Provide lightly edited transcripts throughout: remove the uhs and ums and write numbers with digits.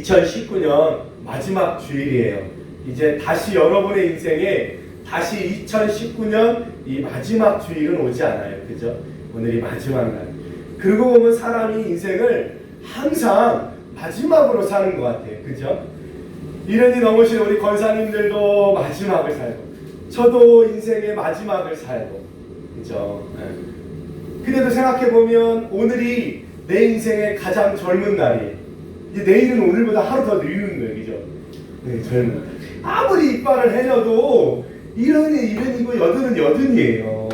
2019년 마지막 주일이에요. 이제 다시 여러분의 인생에 다시 2019년 이 마지막 주일은 오지 않아요. 그죠? 오늘이 마지막 날. 그러고 보면 사람이 인생을 항상 마지막으로 사는 것 같아요. 그죠? 이른이 넘으신 우리 권사님들도 마지막을 살고, 저도 인생의 마지막을 살고, 그죠? 그래도 생각해보면 오늘이 내 인생의 가장 젊은 날이에요. 이제 내일은 오늘보다 하루 더 늙는 거예요. 그죠? 네, 젊은. 아무리 이빨을 해녀도 이른이 이른이고 여든은 여든이에요.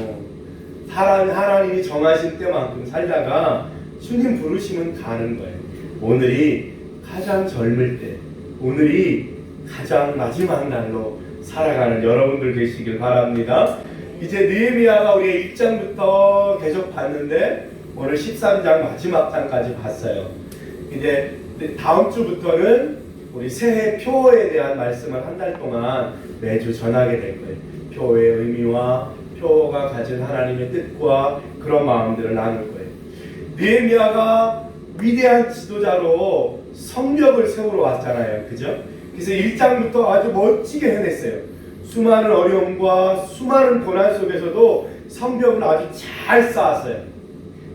하나님이 정하신 때만큼 살다가 주님 부르시면 가는 거예요. 오늘이 가장 젊을 때, 오늘이 가장 마지막 날로 살아가는 여러분들 되시길 바랍니다. 이제 느헤미야가 우리 1장부터 계속 봤는데 오늘 13장 마지막 장까지 봤어요. 이제 다음 주부터는 우리 새해 표에 대한 말씀을 한 달 동안 매주 전하게 될 거예요. 표의 의미와 표가 가진 하나님의 뜻과 그런 마음들을 나눌 거예요. 느헤미야가 위대한 지도자로 성벽을 세우러 왔잖아요. 그죠? 그래서 1장부터 아주 멋지게 해냈어요. 수많은 어려움과 수많은 고난 속에서도 성벽을 아주 잘 쌓았어요.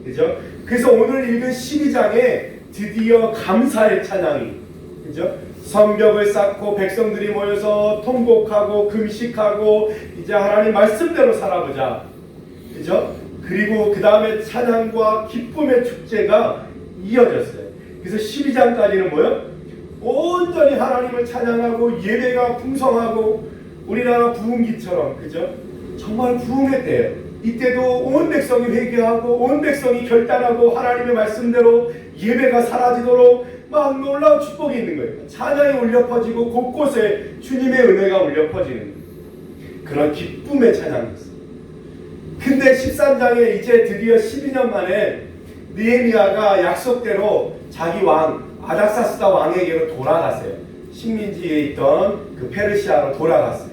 그죠? 그래서 오늘 읽은 12장에 드디어 감사의 찬양이, 그죠? 성벽을 쌓고 백성들이 모여서 통곡하고 금식하고 이제 하나님 말씀대로 살아보자. 그죠? 그리고 그 다음에 찬양과 기쁨의 축제가 이어졌어요. 그래서 12장까지는 뭐요? 온전히 하나님을 찬양하고 예배가 풍성하고 우리나라 부흥기처럼, 그죠? 정말 부흥했대요. 이때도 온 백성이 회개하고 온 백성이 결단하고 하나님의 말씀대로 예배가 사라지도록 막 놀라운 축복이 있는 거예요. 찬양이 울려 퍼지고 곳곳에 주님의 은혜가 울려 퍼지는 그런 기쁨의 찬양이었어요. 근데 13장에 이제 드디어 12년 만에 느헤미야가 약속대로 자기 왕 아닥사스다 왕에게로 돌아갔어요. 식민지에 있던 그 페르시아로 돌아갔어요.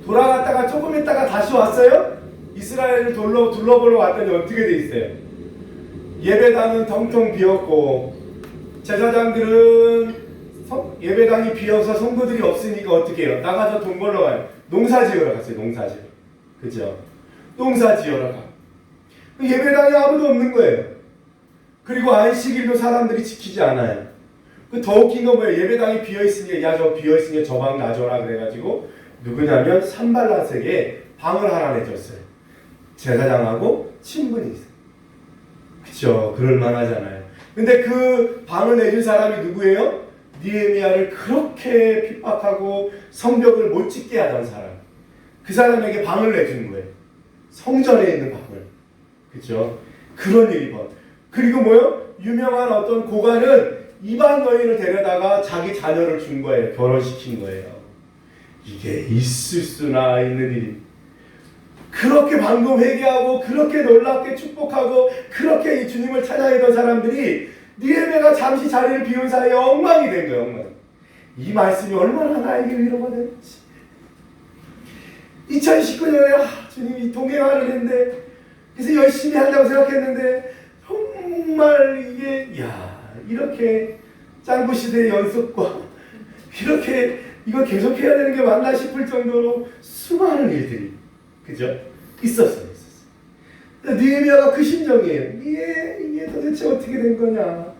돌아갔다가 조금 있다가 다시 왔어요. 이스라엘을 둘러보러 왔더니 어떻게 돼 있어요? 예배당은 텅텅 비었고 제사장들은 예배당이 비어서 성도들이 없으니까 어떻게 해요? 나가서 돈 벌러 가요. 농사 지으러 갔어요. 농사 지으러. 그죠? 농사 지으러 가. 예배당에 아무도 없는 거예요. 그리고 안식일도 사람들이 지키지 않아요. 더 웃긴 건 뭐예요? 예배당이 비어있으니까 야 저 비어있으니까 저 방 놔줘라 그래가지고 누구냐면 산발랏에게 방을 하나 내줬어요. 제사장하고 친분이 있어요. 그쵸? 그럴만하잖아요. 근데 그 방을 내준 사람이 누구예요? 느헤미야를 그렇게 핍박하고 성벽을 못 짓게 하던 사람. 그 사람에게 방을 내준 거예요. 성전에 있는 방을. 그쵸? 그런 일이 벌. 그리고 뭐요? 유명한 어떤 고관은 이방 여인을 데려다가 자기 자녀를 준 거예요. 결혼시킨 거예요. 이게 있을 수나 있는 일이. 그렇게 방금 회개하고 그렇게 놀랍게 축복하고 그렇게 주님을 찬양했던 사람들이 느헤미야가 잠시 자리를 비운 사이에 엉망이 된 거예요. 엉망. 이 말씀이 얼마나 나에게 위로가 됐지. 2019년에 주님이 동행하는 했는데 그래서 열심히 한다고 생각했는데 정말 이게 이렇게 짧은 시대의 연습과 이렇게 이거 계속해야 되는 게 맞나 싶을 정도로 수많은 일들이 그죠? 있었어요. 느헤미야가 그 심정이에요. 이게 도대체 어떻게 된 거냐?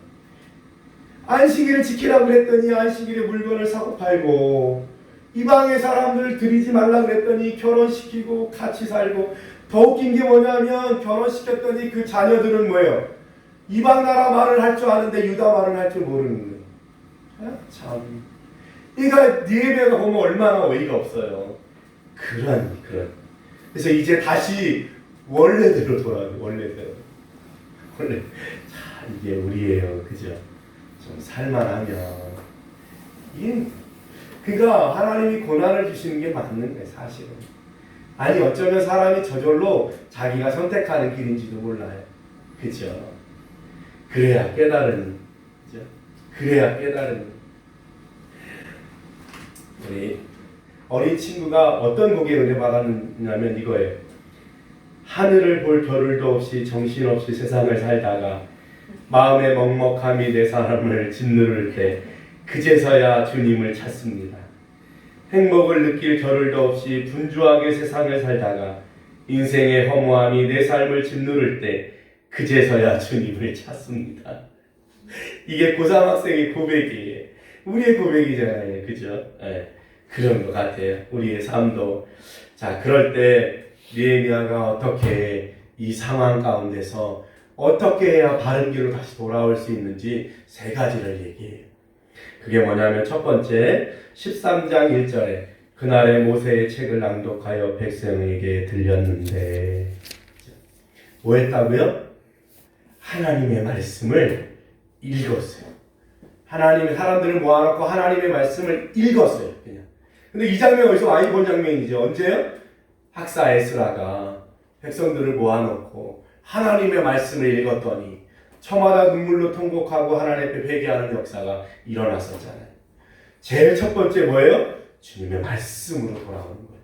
안식일을 지키라고 그랬더니 안식일에 물건을 사고 팔고 이방의 사람들 들이지 말라고 그랬더니 결혼시키고 같이 살고 더 웃긴 게 뭐냐면 결혼시켰더니 그 자녀들은 뭐예요? 이방 나라 말을 할 줄 아는데 유다 말을 할 줄 모르는 거예요. 참. 그러니까 느헤미야가 보면 얼마나 어이가 없어요. 그런. 그래서 이제 다시 원래대로 돌아가요. 원래대로. 원래. 자, 이게 우리예요. 그죠? 좀 살만하면. 그러니까 하나님이 고난을 주시는 게 맞는 거예요. 사실은. 아니 어쩌면 사람이 저절로 자기가 선택하는 길인지도 몰라요. 그죠? 그래야 깨달으니. 그죠? 그래야 깨달으니. 우리 어린 친구가 어떤 곡에 은혜 받았냐면 이거예요. 하늘을 볼 겨를도 없이 정신없이 세상을 살다가 마음의 먹먹함이 내 사람을 짓누를 때 그제서야 주님을 찾습니다. 행복을 느낄 겨를도 없이 분주하게 세상을 살다가 인생의 허무함이 내 삶을 짓누를 때 그제서야 주님을 찾습니다. 이게 고3 학생의 고백이에요. 우리의 고백이잖아요. 그죠? 네. 그런 것 같아요. 우리의 삶도. 자, 그럴 때 느헤미야가 어떻게 이 상황 가운데서 어떻게 해야 바른 길로 다시 돌아올 수 있는지 세 가지를 얘기해요. 그게 뭐냐면 첫 번째 13장 1절에 그날에 모세의 책을 낭독하여 백성에게 들렸는데 뭐 했다고요? 하나님의 말씀을 읽었어요. 하나님의 사람들을 모아놓고 하나님의 말씀을 읽었어요. 그냥. 근데 이 장면 어디서 많이 본 장면이죠? 언제요? 학사 에스라가 백성들을 모아놓고 하나님의 말씀을 읽었더니 저마다 눈물로 통곡하고 하나님 앞에 회개하는 역사가 일어났었잖아요. 제일 첫 번째 뭐예요? 주님의 말씀으로 돌아오는 거예요.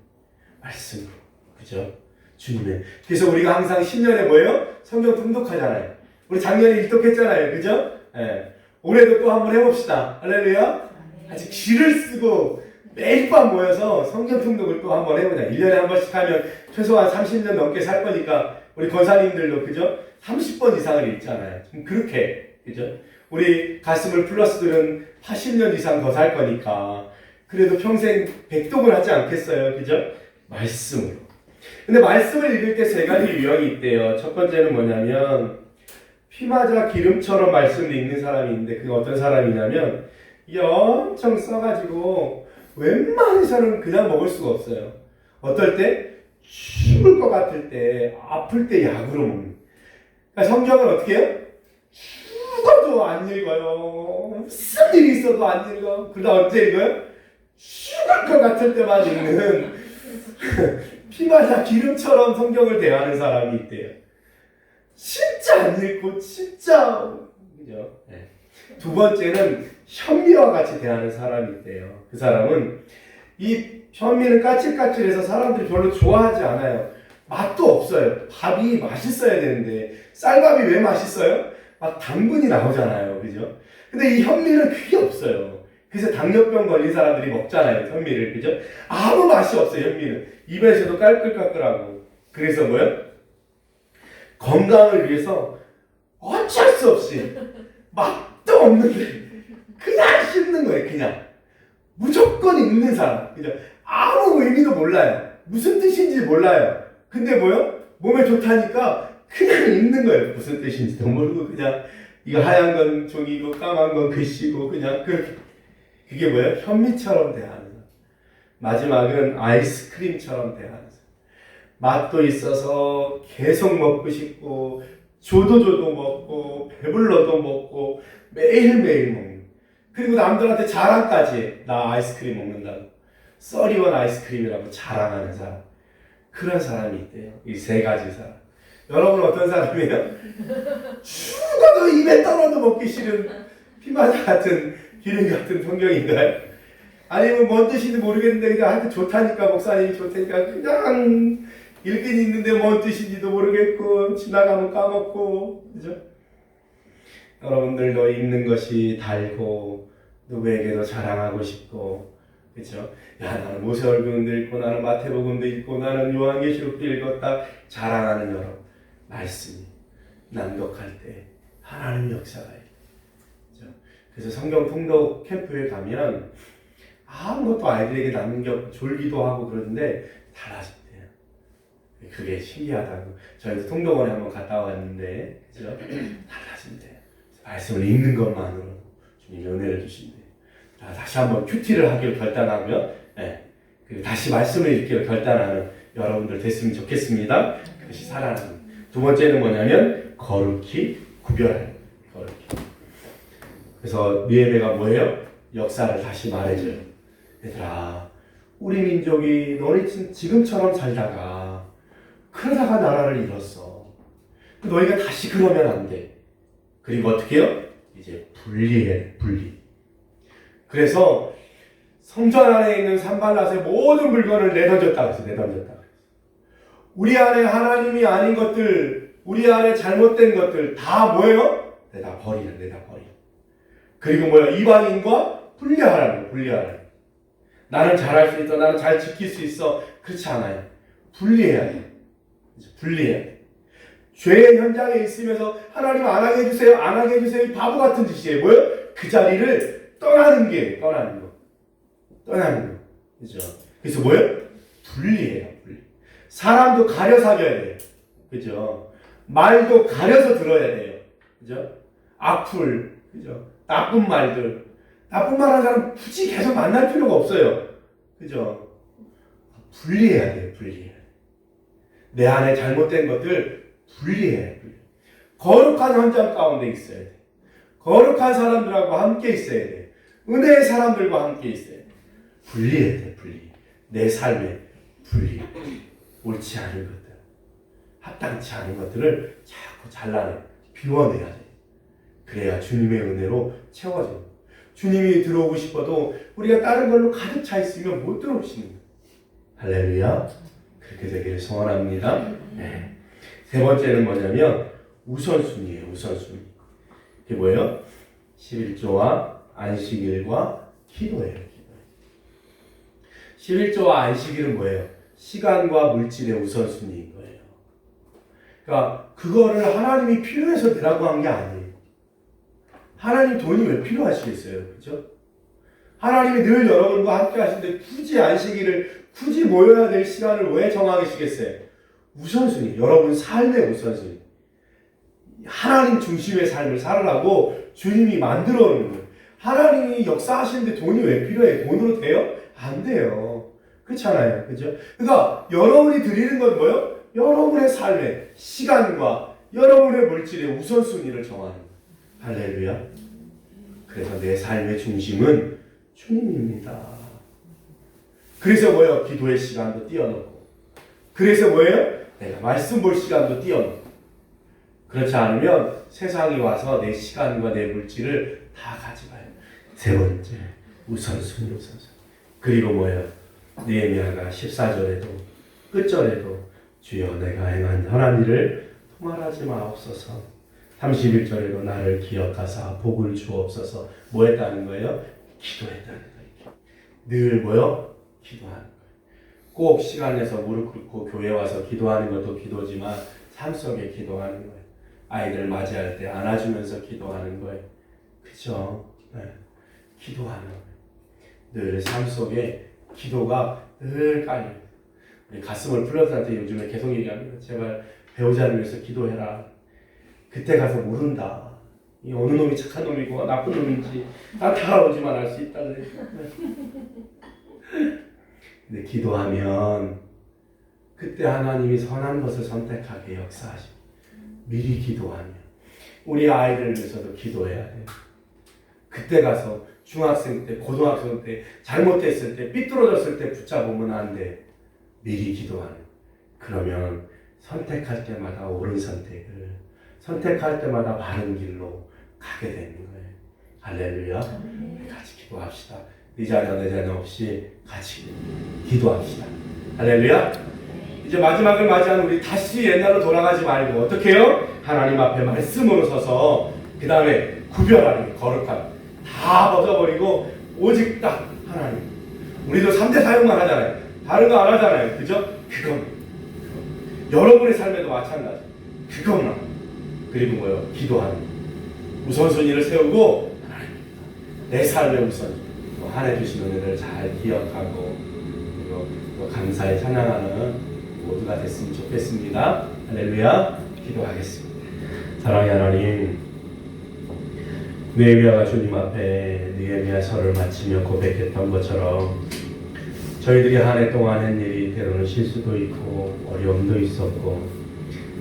말씀으로. 그죠? 주님의. 그래서 우리가 항상 신년에 뭐예요? 성경 통독하잖아요. 우리 작년에 일독했잖아요. 그죠? 예. 올해도 또 한번 해봅시다. 할렐루야. 아직 글을 쓰고 매일 밤 모여서 성경 통독을 또 한번 해보자. 1년에 한 번씩 하면 최소한 30년 넘게 살 거니까 우리 권사님들도 그죠? 30번 이상을 읽잖아요. 좀 그렇게. 그죠? 우리 가스물 플러스들은 80년 이상 더 살 거니까 그래도 평생 백독을 하지 않겠어요. 그죠? 말씀으로. 근데 말씀을 읽을 때 세 가지 유형이 있대요. 첫 번째는 뭐냐면 피 맞아 기름처럼 말씀을 읽는 사람이 있는데 그게 어떤 사람이냐면 이게 엄청 써가지고 웬만해서는 그냥 먹을 수가 없어요. 어떨 때? 죽을 것 같을 때, 아플 때 약으로 먹는. 그러니까 성경은 어떻게 해요? 죽어도 안 읽어요. 무슨 일이 있어도 안 읽어. 그러다 언제 읽어요? 죽을 것 같을 때만 읽는 피 맞아 기름처럼 성경을 대하는 사람이 있대요. 진짜 안 읽고 진짜 그죠? 네. 두 번째는 현미와 같이 대하는 사람이 있대요. 그 사람은 이 현미는 까칠까칠해서 사람들이 별로 좋아하지 않아요. 맛도 없어요. 밥이 맛있어야 되는데 쌀밥이 왜 맛있어요? 막 당분이 나오잖아요. 그죠? 근데 이 현미는 그게 없어요. 그래서 당뇨병 걸린 사람들이 먹잖아요. 현미를. 그죠? 아무 맛이 없어요. 현미는. 입에서도 깔끌깔끌하고. 그래서 뭐요? 건강을 위해서 어쩔 수 없이 맛도 없는데 그냥 씹는 거예요. 그냥. 무조건 읽는 사람. 그죠? 아무 의미도 몰라요. 무슨 뜻인지 몰라요. 근데 뭐요? 몸에 좋다니까 그냥 읽는 거예요. 무슨 뜻인지도 모르고 그냥 이거 하얀 건 종이고 까만 건 글씨고 그냥 그렇게. 그게 뭐예요? 현미처럼 대하는 사람. 마지막은 아이스크림처럼 대하는 사람. 맛도 있어서 계속 먹고 싶고 줘도 먹고 배불러도 먹고 매일매일 먹는. 그리고 남들한테 자랑까지 해. 나 아이스크림 먹는다고. 써리원 아이스크림이라고 자랑하는 사람. 그런 사람이 있대요. 이 세 가지 사람. 여러분 어떤 사람이에요? 죽어도 입에 떨어도 먹기 싫은 피마자 같은 기름 같은 성경인가요? 아니면 뭔 뜻인지 모르겠는데 그냥 하여튼 좋다니까 목사님이 좋다니까 그냥 읽긴 읽는데 뭔 뜻인지도 모르겠고 지나가면 까먹고 그죠? 여러분들도 읽는 것이 달고 누구에게도 자랑하고 싶고 그죠? 야 나는 모세오경도 읽고 나는 마태복음도 읽고 나는 요한계시록도 읽었다 자랑하는 여러분 말씀이 낭독할 때 하나님 역사가 있죠. 그래서 성경 통독 캠프에 가면 아무것도 아이들에게 남겨 졸기도 하고 그러는데 달라진대요. 그게 신기하다고. 저희도 통독원에 한번 갔다 왔는데 그죠? 달라진대요. 말씀을 읽는 것만으로 주님이 은혜를 주신대요. 자, 다시 한번 큐티를 하기를 결단하고요. 네. 그리고 다시 말씀을 읽기를 결단하는 여러분들 됐으면 좋겠습니다. 그것이 살아나는. 두 번째는 뭐냐면 거룩히 구별하는. 거룩히. 그래서 느헤미야가 뭐예요? 역사를 다시 말해줘요. 얘들아, 우리 민족이 너희 지금처럼 살다가 그러다가 나라를 잃었어. 너희가 다시 그러면 안 돼. 그리고 어떻게 해요? 이제 분리해, 분리. 그래서 성전 안에 있는 산발랏의 모든 물건을 내던졌다 그랬어요. 내던졌다. 우리 안에 하나님이 아닌 것들, 우리 안에 잘못된 것들 다 뭐예요? 내다 버리라, 내다 버리라. 그리고 뭐예요? 이방인과 분리하라는 분리하라. 나는 잘할 수 있어. 나는 잘 지킬 수 있어. 그렇지 않아요. 분리해야 돼. 분리해야 돼. 죄의 현장에 있으면서 하나님 안 하게 해주세요. 안 하게 해주세요. 이 바보 같은 짓이에요. 뭐요? 그 자리를 떠나는 게 떠나는 거. 그죠? 그래서 뭐요? 분리해요. 분리. 사람도 가려 사귀어야 돼요. 그죠? 말도 가려서 들어야 돼요. 그죠? 악플, 그죠? 나쁜 말들. 나쁜 말 하는 사람 굳이 계속 만날 필요가 없어요. 그죠? 분리해야 돼요. 분리해야 돼요. 내 안에 잘못된 것들 분리해야 돼요. 거룩한 현장 가운데 있어야 돼요. 거룩한 사람들하고 함께 있어야 돼요. 은혜의 사람들과 함께 있어야 돼요. 분리해야 돼요. 분리. 내 삶에 분리. 옳지 않은 것들, 합당치 않은 것들을 자꾸 잘라내, 비워내야 돼. 그래야 주님의 은혜로 채워져요. 주님이 들어오고 싶어도 우리가 다른 걸로 가득 차 있으면 못 들어오시는 거예요. 할렐루야. 그렇게 되기를 소원합니다. 네. 세 번째는 뭐냐면 우선순위예요. 우선순위. 이게 뭐예요? 11조와 안식일과 기도예요. 11조와 안식일은 뭐예요? 시간과 물질의 우선순위인 거예요. 그러니까 그거를 하나님이 필요해서 내라고 한 게 아니에요. 하나님 돈이 왜 필요하시겠어요? 그죠? 하나님이 늘 여러분과 함께 하시는데 굳이 안식일을, 굳이 모여야 될 시간을 왜 정하시겠어요? 우선순위, 여러분 삶의 우선순위. 하나님 중심의 삶을 살으라고 주님이 만들어 놓은 거예요. 하나님이 역사하시는데 돈이 왜 필요해? 돈으로 돼요? 안 돼요. 그렇잖아요. 그죠? 그러니까 여러분이 드리는 건 뭐예요? 여러분의 삶의 시간과 여러분의 물질의 우선순위를 정하는 거예요. 할렐루야. 그래서 내 삶의 중심은 주님입니다. 그래서 뭐예요? 기도의 시간도 띄워놓고. 그래서 뭐예요? 내가 말씀 볼 시간도 띄워놓고. 그렇지 않으면 세상이 와서 내 시간과 내 물질을 다 가져가요. 세 번째, 우선순위. 그리고 뭐예요? 느헤미야가 14절에도 끝절에도 주여 내가 행한 선한 일을 통할하지 마옵소서. 31절에도 나를 기억하사 복을 주옵소서. 뭐 했다는 거예요? 기도했다는 거예요. 늘 뭐요? 기도하는 거예요. 꼭 시간 내서 무릎 꿇고 교회 와서 기도하는 것도 기도지만 삶 속에 기도하는 거예요. 아이들 맞이할 때 안아주면서 기도하는 거예요. 그렇죠? 네. 기도하는 거예요. 늘 삶 속에 기도가 늘 깔려요. 우리 가슴을 플러스한테 요즘에 계속 얘기합니다. 제발 배우자를 위해서 기도해라. 그때 가서 모른다. 이 어느 놈이 착한 놈이고 나쁜 놈인지 다 알아오지만 알 수 있다 그래요. 근데 기도하면 그때 하나님이 선한 것을 선택하게 역사하시고 미리 기도하면 우리 아이들을 위해서도 기도해야 돼요. 그때 가서 중학생 때, 고등학생 때, 잘못했을 때, 삐뚤어졌을 때 붙잡으면 안 돼. 미리 기도하는. 그러면 선택할 때마다 옳은 선택을, 선택할 때마다 바른 길로 가게 되는 거예요. 할렐루야. 같이 기도합시다. 네 자녀, 내 자녀 없이 같이 기도합시다. 할렐루야. 이제 마지막을 맞이하는 우리 다시 옛날로 돌아가지 말고 어떻게 해요? 하나님 앞에 말씀으로 서서 그 다음에 구별하는 게 거룩함. 다 벗어버리고 오직 딱 하나님. 우리도 3대 사용만 하잖아요. 다른 거 안 하잖아요. 그죠? 그것만. 여러분의 삶에도 마찬가지. 그것만. 그리고 뭐요? 기도하는 거. 우선순위를 세우고 하나님. 내 삶의 우선순위. 한 해 주신 은혜를 잘 기억하고 그리고 또 감사히 찬양하는 모두가 됐으면 좋겠습니다. 할렐루야. 기도하겠습니다. 사랑의 하나님, 느헤미야가 주님 앞에 느헤미야서를 마치며 고백했던 것처럼 저희들이 한 해 동안 한 일이 때로는 실수도 있고 어려움도 있었고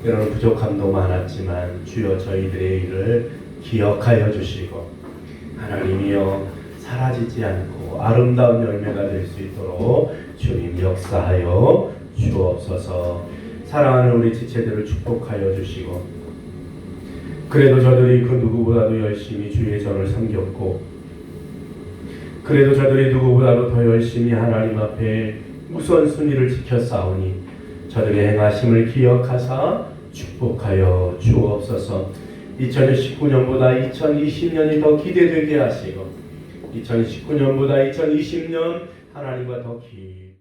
때로는 부족함도 많았지만 주여 저희들의 일을 기억하여 주시고 하나님이여 사라지지 않고 아름다운 열매가 될 수 있도록 주님 역사하여 주옵소서. 사랑하는 우리 지체들을 축복하여 주시고 그래도 저들이 그 누구보다도 열심히 주의 전을 섬겼고 그래도 저들이 누구보다도 더 열심히 하나님 앞에 우선순위를 지켰사오니 저들의 행하심을 기억하사 축복하여 주옵소서. 2019년보다 2020년이 더 기대되게 하시고 2019년보다 2020년 하나님과 더 깊이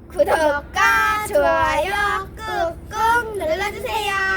구독과 좋아요 꾹꾹 눌러주세요.